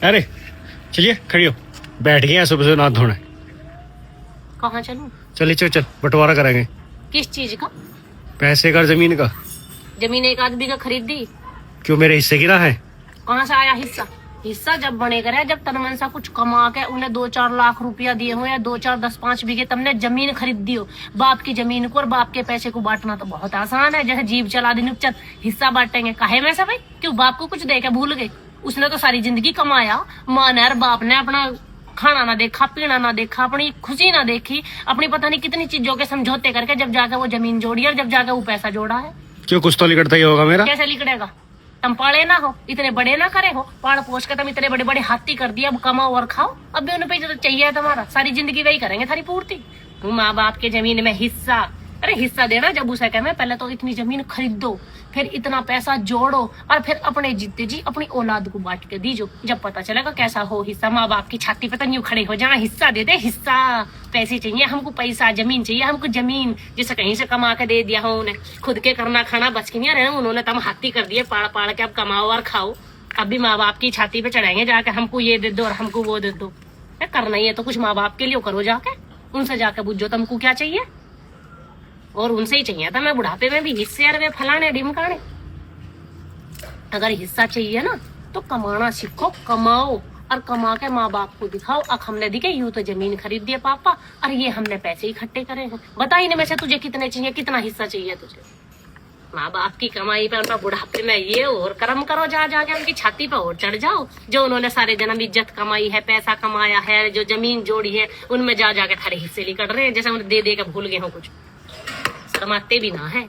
अरे चलिए खड़ी हो, बैठ गए हैं सुबह से, ना धोना। कहाँ चलूं? चलिए चल चल, बंटवारा करेंगे। किस चीज का? पैसे का, जमीन का। जमीन एक आदमी का खरीद दी। क्यों, मेरे हिस्से की ना है? कहाँ से आया हिस्सा? हिस्सा जब बनेगा रे, जब तनमन सा कुछ कमा के उन्हें 2-4 लाख रुपया दिए हो या 2-4 10-5 बीघे तुमने जमीन खरीद दी हो। बाप की जमीन को और बाप के पैसे को बांटना तो बहुत आसान है, जैसे जीव चला दी चल हिस्सा बांटेंगे। काहे में से भाई? क्यों बाप को कुछ दे के भूल गए? उसने तो सारी जिंदगी कमाया, माँ ने और बाप ने अपना खाना ना देखा, पीना ना देखा, अपनी खुशी ना देखी, अपनी पता नहीं कितनी चीजों के समझौते करके जब जाकर वो जमीन जोड़ी और जब जाकर वो पैसा जोड़ा है। क्यों, कुछ तो लिखता ही होगा मेरा। कैसे लिखड़ेगा? तुम पढ़े ना हो, इतने बड़े ना करे हो, पाड़ पोष के तुम इतने बड़े बड़े हाथी कर दिया। अब कमाओ और खाओ, अब भी उन पे जो चाहिए है तुम्हारा, सारी जिंदगी वही करेंगे थारी पूर्ति। माँ बाप के जमीन में हिस्सा, अरे हिस्सा देना जब उसे कहे पहले तो इतनी जमीन खरीदो, फिर इतना पैसा जोड़ो और फिर अपने जीते जी अपनी औलाद को बांट के दीजो। जब पता चलेगा कैसा हो हिस्सा, माँ बाप की छाती पे तो यूं खड़े हो जाए, हिस्सा दे दे हिस्सा। पैसे चाहिए हमको, पैसा, जमीन चाहिए हमको, जमीन जिसे कहीं से कमा के दे दिया हो उन्हें, खुद के करना खाना बच के नहीं रहे उन्होंने, तम हाथी कर दिए पाड़ पाड़ के। अब कमाओ और खाओ, अब भी माँ बाप की छाती पे चढ़ाएंगे जाके, हमको ये दे दो और हमको वो दे दो। करना ही है तो कुछ माँ बाप के लिए करो जाके, उनसे जाके पूछो तुमको क्या चाहिए, और उनसे ही चाहिए था मैं बुढ़ापे में भी हिस्से और वे फलाने ढिमकाने। अगर हिस्सा चाहिए ना तो कमाना सीखो, कमाओ और कमा के माँ बाप को दिखाओ। अब हमने दिखे यूं तो जमीन खरीद दिए पापा, और ये हमने पैसे इकट्ठे करे हैं। बता इनमें से तुझे कितने चाहिए, कितना हिस्सा चाहिए तुझे? माँ बाप की कमाई पे उनका बुढ़ापे में ये और कर्म करो, जा जाके उनकी छाती पे और चढ़ जाओ। जो उन्होंने सारे जन्म इज्जत कमाई है, पैसा कमाया है, जो जमीन जोड़ी है, उनमें जा जाके थारे हिस्से निकल रहे हैं, जैसे उन्हें दे दे के भूल गए हो कुछ। शर्माते भी ना है।